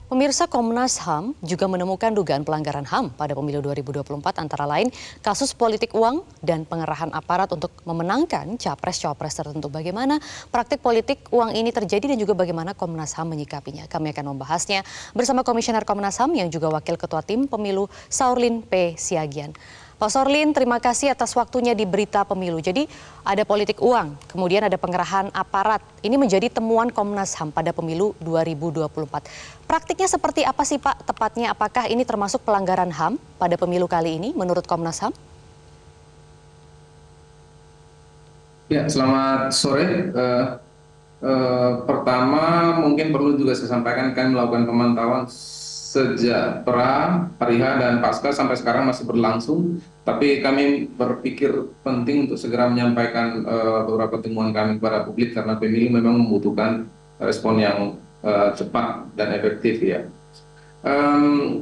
Pemirsa, Komnas HAM juga menemukan dugaan pelanggaran HAM pada pemilu 2024 antara lain kasus politik uang dan pengerahan aparat untuk memenangkan capres-cawapres tertentu. Bagaimana praktik politik uang ini terjadi dan juga bagaimana Komnas HAM menyikapinya. Kami akan membahasnya bersama Komisioner Komnas HAM yang juga Wakil Ketua Tim Pemilu Saurlin P. Siagian. Pak Saurlin, terima kasih atas waktunya di Berita Pemilu. Jadi ada politik uang, kemudian ada pengerahan aparat. Ini menjadi temuan Komnas HAM pada pemilu 2024. Praktiknya seperti apa sih Pak tepatnya? Apakah ini termasuk pelanggaran HAM pada pemilu kali ini menurut Komnas HAM? Ya, selamat sore. Pertama, mungkin perlu juga saya sampaikan kami melakukan pemantauan sejak pra, hari H, dan pasca sampai sekarang masih berlangsung. Tapi kami berpikir penting untuk segera menyampaikan beberapa temuan kami kepada publik karena pemilu memang membutuhkan respon yang cepat dan efektif ya.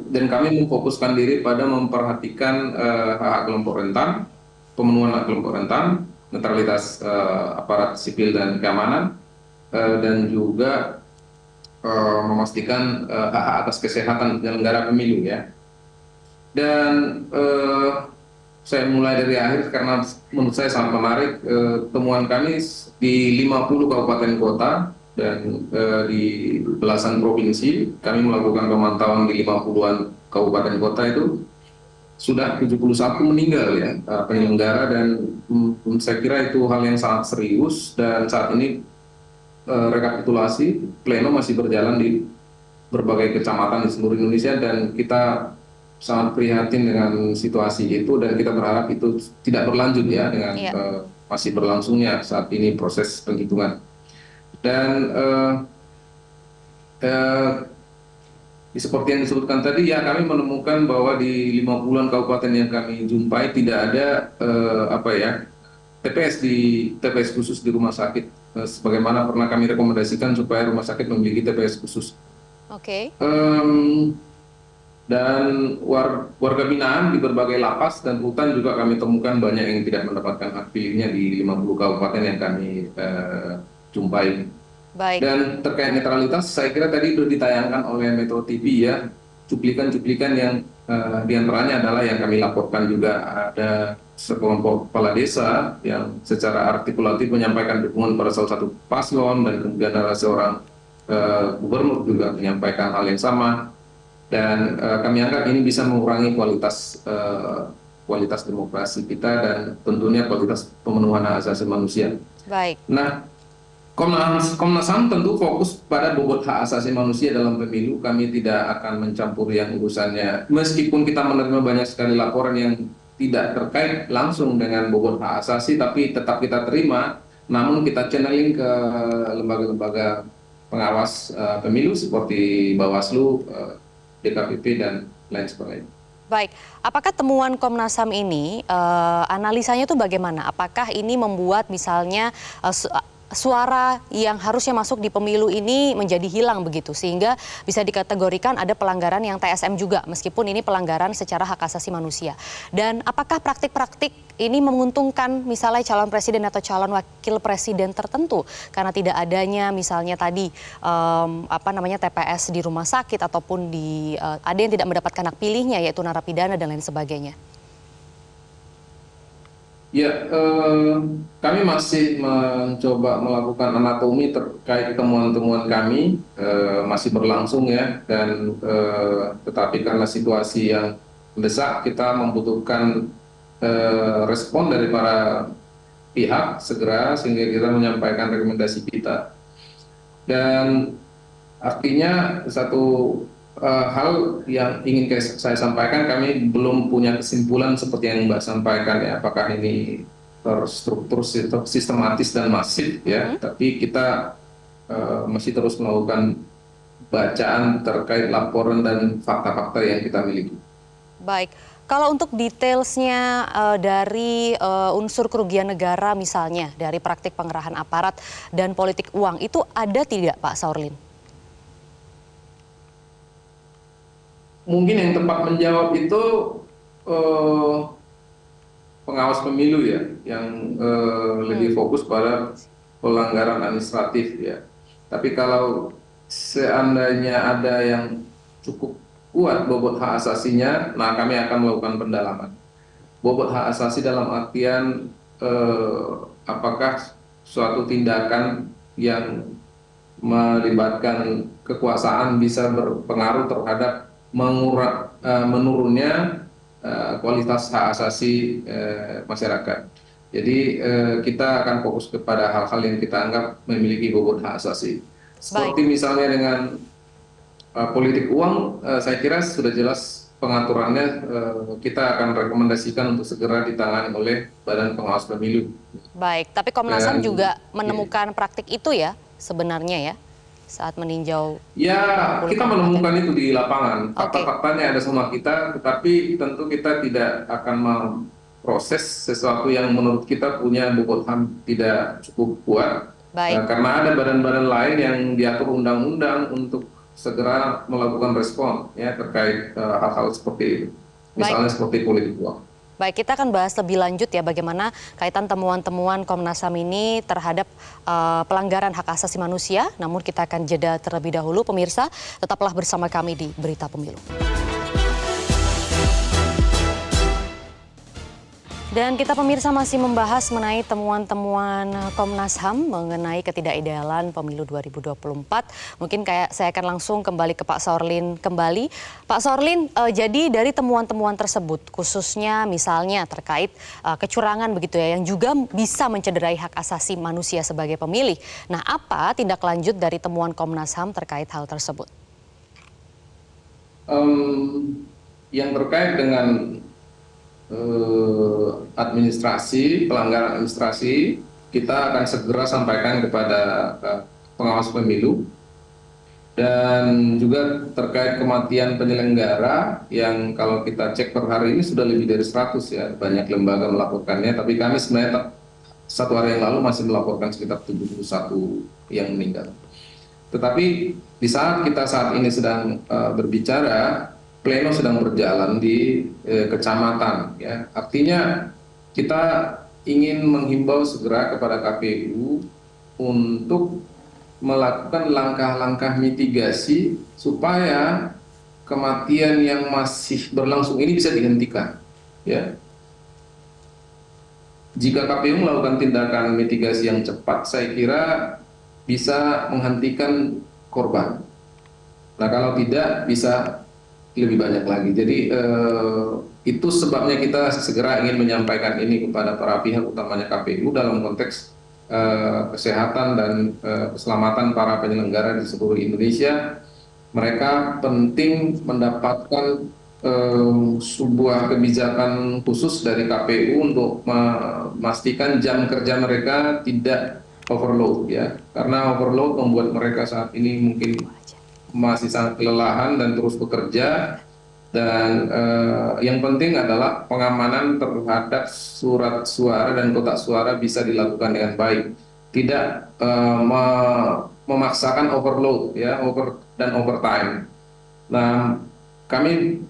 Dan kami memfokuskan diri pada memperhatikan hak kelompok rentan, pemenuhan hak kelompok rentan, netralitas aparat sipil dan keamanan, dan juga memastikan hak atas kesehatan penyelenggara pemilu ya. Dan saya mulai dari akhir karena menurut saya sangat menarik. Temuan kami di 50 kabupaten kota dan di belasan provinsi. Kami melakukan pemantauan di 50-an kabupaten kota itu sudah 71 meninggal ya penyelenggara, dan saya kira itu hal yang sangat serius. Dan saat ini rekapitulasi pleno masih berjalan di berbagai kecamatan di seluruh Indonesia, dan kita sangat prihatin dengan situasi itu dan kita berharap itu tidak berlanjut ya dengan masih berlangsungnya saat ini proses penghitungan. Dan seperti yang disebutkan tadi ya, kami menemukan bahwa di 50-an kabupaten yang kami jumpai tidak ada TPS khusus di rumah sakit, sebagaimana pernah kami rekomendasikan supaya rumah sakit memiliki TPS khusus. Oke. Dan warga binaan di berbagai lapas dan hutan juga kami temukan banyak yang tidak mendapatkan hak pilihnya di 50 kabupaten yang kami jumpai. Baik. Dan terkait netralitas, saya kira tadi sudah ditayangkan oleh Metro TV ya, cuplikan-cuplikan yang diantaranya adalah yang kami laporkan juga ada sekelompok kepala desa yang secara artikulatif menyampaikan dukungan pada salah satu paslon, dan kemudian ada seorang gubernur juga menyampaikan hal yang sama. Dan kami anggap ini bisa mengurangi kualitas demokrasi kita dan tentunya kualitas pemenuhan hak asasi manusia. Baik. Nah, Komnas HAM tentu fokus pada bobot hak asasi manusia dalam pemilu. Kami tidak akan mencampuri yang urusannya, meskipun kita menerima banyak sekali laporan yang tidak terkait langsung dengan bobot hak asasi, tapi tetap kita terima. Namun kita channeling ke lembaga-lembaga pengawas pemilu seperti Bawaslu, DKPP, dan lain sebagainya. Baik, apakah temuan Komnas HAM ini analisanya itu bagaimana? Apakah ini membuat misalnya suara yang harusnya masuk di pemilu ini menjadi hilang begitu, sehingga bisa dikategorikan ada pelanggaran yang TSM juga meskipun ini pelanggaran secara hak asasi manusia? Dan apakah praktik-praktik ini menguntungkan misalnya calon presiden atau calon wakil presiden tertentu karena tidak adanya misalnya tadi TPS di rumah sakit ataupun di ada yang tidak mendapatkan hak pilihnya yaitu narapidana dan lain sebagainya? Ya, kami masih mencoba melakukan anatomi terkait temuan-temuan kami, masih berlangsung ya, dan tetapi karena situasi yang mendesak, kita membutuhkan respon dari para pihak segera sehingga kita menyampaikan rekomendasi kita. Dan artinya satu hal yang ingin saya sampaikan, kami belum punya kesimpulan seperti yang Mbak sampaikan ya, apakah ini terstruktur sistematis dan masif ya, tapi kita masih terus melakukan bacaan terkait laporan dan fakta-fakta yang kita miliki. Baik, kalau untuk detailsnya dari unsur kerugian negara misalnya dari praktik pengerahan aparat dan politik uang itu ada tidak Pak Saurlin? Mungkin yang tepat menjawab itu pengawas pemilu ya, yang lebih fokus pada pelanggaran administratif ya. Tapi kalau seandainya ada yang cukup kuat bobot hak asasinya, nah kami akan melakukan pendalaman. Bobot hak asasi dalam artian apakah suatu tindakan yang melibatkan kekuasaan bisa berpengaruh terhadap menurunnya kualitas hak asasi masyarakat. Jadi kita akan fokus kepada hal-hal yang kita anggap memiliki bobot hak asasi. Baik. Seperti misalnya dengan politik uang, saya kira sudah jelas pengaturannya. Kita akan rekomendasikan untuk segera ditangani oleh Badan Pengawas Pemilu. Baik, tapi Komnas HAM Dan juga menemukan praktik itu ya sebenarnya ya saat meninjau ya, 20 kita kabupaten. menemukan itu di lapangan. Oke. Fakta-faktanya ada sama kita, tetapi tentu kita tidak akan memproses sesuatu yang menurut kita punya bobot HAM tidak cukup kuat. Baik. Karena ada badan-badan lain yang diatur undang-undang untuk segera melakukan respon ya terkait hal-hal seperti itu. Misalnya seperti politik uang. Baik, kita akan bahas lebih lanjut ya bagaimana kaitan temuan-temuan Komnas HAM ini terhadap pelanggaran hak asasi manusia. Namun kita akan jeda terlebih dahulu. Pemirsa, tetaplah bersama kami di Berita Pemilu. Dan kita pemirsa masih membahas mengenai temuan-temuan Komnas HAM mengenai ketidakidealan pemilu 2024. Mungkin saya akan langsung kembali ke Pak Saurlin kembali. Pak Saurlin, jadi dari temuan-temuan tersebut khususnya misalnya terkait kecurangan begitu ya yang juga bisa mencederai hak asasi manusia sebagai pemilih. Nah, apa tindak lanjut dari temuan Komnas HAM terkait hal tersebut? Yang terkait dengan administrasi, pelanggaran administrasi, kita akan segera sampaikan kepada pengawas pemilu. Dan juga terkait kematian penyelenggara yang kalau kita cek per hari ini sudah lebih dari 100 ya, banyak lembaga melaporkannya, tapi kami sebenarnya satu hari yang lalu masih melaporkan sekitar 71 yang meninggal. Tetapi di saat kita saat ini sedang berbicara, pleno sedang berjalan di kecamatan ya. Artinya kita ingin menghimbau segera kepada KPU untuk melakukan langkah-langkah mitigasi supaya kematian yang masih berlangsung ini bisa dihentikan ya. Jika KPU melakukan tindakan mitigasi yang cepat, saya kira bisa menghentikan korban. Nah, kalau tidak bisa lebih banyak lagi. Jadi itu sebabnya kita segera ingin menyampaikan ini kepada para pihak, utamanya KPU dalam konteks kesehatan dan keselamatan para penyelenggara di seluruh Indonesia. Mereka penting mendapatkan sebuah kebijakan khusus dari KPU untuk memastikan jam kerja mereka tidak overload ya. Karena overload membuat mereka saat ini mungkin masih sangat kelelahan dan terus bekerja. Dan yang penting adalah pengamanan terhadap surat suara dan kotak suara bisa dilakukan dengan baik, tidak memaksakan overload ya, dan overtime. Nah, kami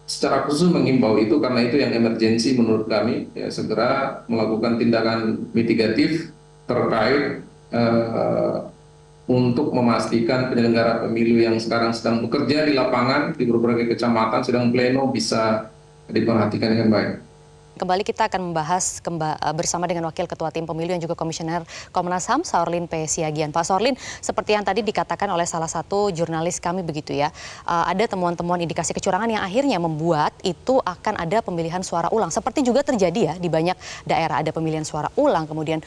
secara khusus menghimbau itu karena itu yang emergensi menurut kami ya, segera melakukan tindakan mitigatif terkait untuk memastikan penyelenggara pemilu yang sekarang sedang bekerja di lapangan di berbagai kecamatan sedang pleno bisa diperhatikan dengan baik. Kembali kita akan membahas bersama dengan Wakil Ketua Tim Pemilu yang juga Komisioner Komnas HAM, Saurlin P. Siagian. Pak Saurlin, seperti yang tadi dikatakan oleh salah satu jurnalis kami begitu ya, ada temuan-temuan indikasi kecurangan yang akhirnya membuat itu akan ada pemilihan suara ulang. Seperti juga terjadi ya di banyak daerah, ada pemilihan suara ulang, kemudian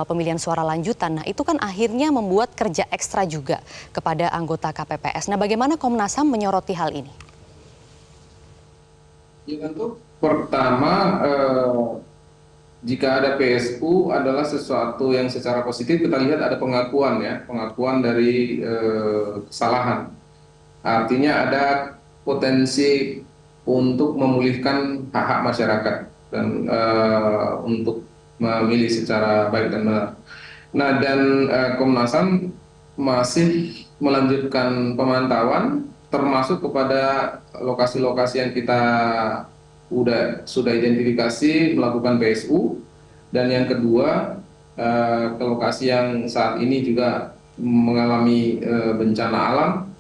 pemilihan suara lanjutan. Nah, itu kan akhirnya membuat kerja ekstra juga kepada anggota KPPS. Nah, bagaimana Komnas HAM menyoroti hal ini? Ya tentu. Pertama, jika ada PSU adalah sesuatu yang secara positif kita lihat ada pengakuan ya, pengakuan dari kesalahan. Artinya ada potensi untuk memulihkan hak-hak masyarakat dan untuk memilih secara baik dan benar. Nah, dan Komnas HAM masih melanjutkan pemantauan termasuk kepada lokasi-lokasi yang kita sudah identifikasi melakukan PSU, dan yang kedua ke lokasi yang saat ini juga mengalami bencana alam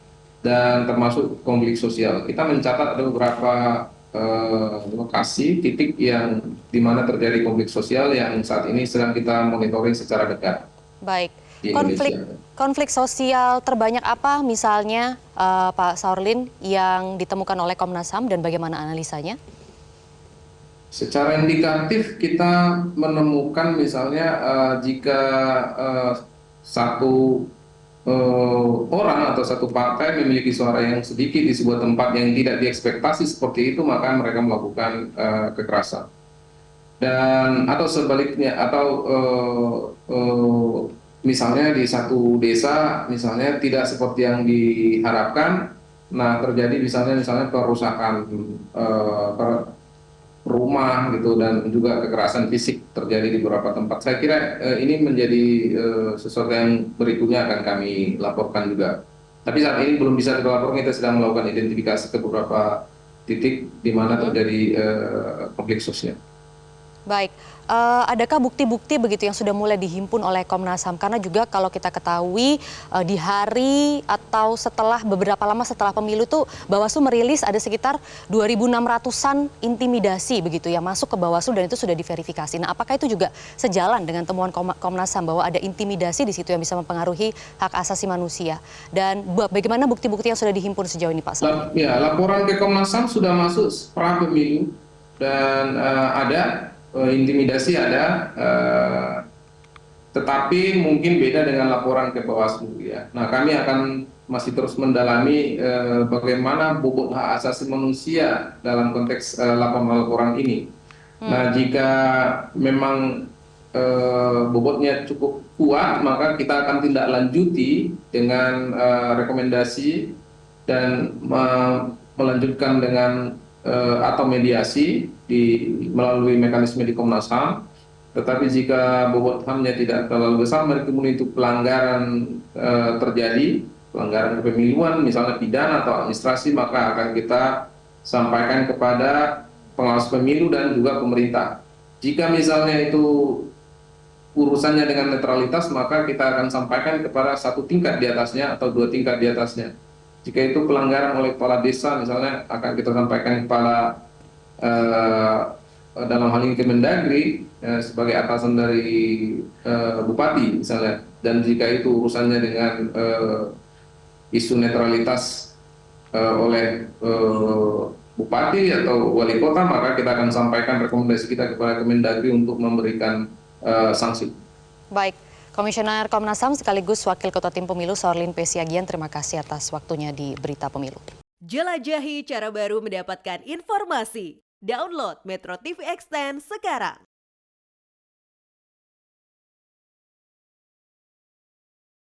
dan termasuk konflik sosial. Kita mencatat ada beberapa lokasi titik yang di mana terjadi konflik sosial yang saat ini sedang kita monitoring secara dekat Baik, di konflik Indonesia. konflik sosial terbanyak apa misalnya Pak Saurlin yang ditemukan oleh Komnas HAM dan bagaimana analisanya? Secara indikatif kita menemukan misalnya jika satu orang atau satu partai memiliki suara yang sedikit di sebuah tempat yang tidak diekspektasi seperti itu, maka mereka melakukan kekerasan. Dan atau sebaliknya, atau misalnya di satu desa misalnya tidak seperti yang diharapkan, nah terjadi misalnya perusakan rumah gitu, dan juga kekerasan fisik terjadi di beberapa tempat. Saya kira ini menjadi sesuatu yang berikutnya akan kami laporkan juga. Tapi saat ini belum bisa kita laporkan, kita sedang melakukan identifikasi ke beberapa titik di mana terjadi konflik sosial. Baik, adakah bukti-bukti begitu yang sudah mulai dihimpun oleh Komnas HAM? Karena juga kalau kita ketahui di hari atau beberapa lama setelah pemilu tuh Bawaslu merilis ada sekitar 2.600-an intimidasi begitu yang masuk ke Bawaslu dan itu sudah diverifikasi. Nah, apakah itu juga sejalan dengan temuan Komnas HAM bahwa ada intimidasi di situ yang bisa mempengaruhi hak asasi manusia? Dan bagaimana bukti-bukti yang sudah dihimpun sejauh ini, Pak Saud? Ya, laporan ke Komnas HAM sudah masuk pra pemilu dan ada intimidasi ada, tetapi mungkin beda dengan laporan ke Bawaslu ya. Nah, kami akan masih terus mendalami bagaimana bobot hak asasi manusia dalam konteks laporan-laporan ini. Nah, jika memang bobotnya cukup kuat, maka kita akan tindak lanjuti dengan rekomendasi dan melanjutkan dengan atau mediasi melalui mekanisme di Komnas HAM. Tetapi jika bobot HAM-nya tidak terlalu besar, kemudian itu pelanggaran terjadi, pelanggaran kepemiluan, misalnya pidana atau administrasi, maka akan kita sampaikan kepada pengawas pemilu dan juga pemerintah. Jika misalnya itu urusannya dengan netralitas, maka kita akan sampaikan kepada satu tingkat di atasnya atau dua tingkat di atasnya. Jika itu pelanggaran oleh kepala desa, misalnya akan kita sampaikan kepada dalam hal ini Kemendagri sebagai atasan dari bupati misalnya. Dan jika itu urusannya dengan isu netralitas oleh bupati atau wali kota, maka kita akan sampaikan rekomendasi kita kepada Kemendagri untuk memberikan sanksi. Baik, Komisioner Komnas HAM sekaligus Wakil Ketua Tim Pemilu Saurlin P. Siagian, terima kasih atas waktunya di Berita Pemilu. Jelajahi cara baru mendapatkan informasi. Download Metro TV Extend sekarang.